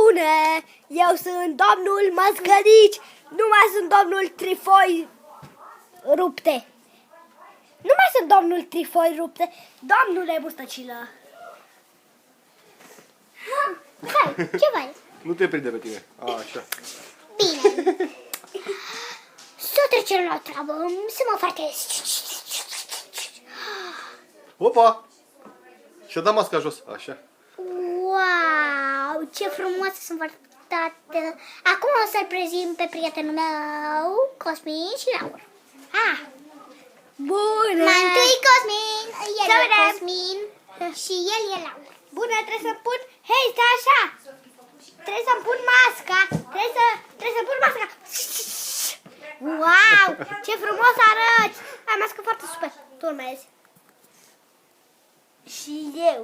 Bună! Eu sunt domnul Măscălici, nu mai sunt domnul Trifoi Rupte. Nu mai sunt domnul Trifoi Rupte, domnule Mustăcilă. Hai, ce faci? Nu te prinde pe tine. Așa. Bine. Să trecem la treabă, să mă fartez. Opa! Și-a dat masca jos. Așa. Wow, ce frumoase sunt fartate. Acum o să-l prezint pe prietenul meu, Cosmin și Laura. Bună! Mai întâi Cosmin, el Să e vedem. Cosmin și el e Laura. Bună, trebuie să pun... Hei, stai așa! Trebuie să-mi pun masca! Trebuie să pun masca! Wow! Ce frumos arăți! Ai mască foarte super! Tu urmezi. Și eu.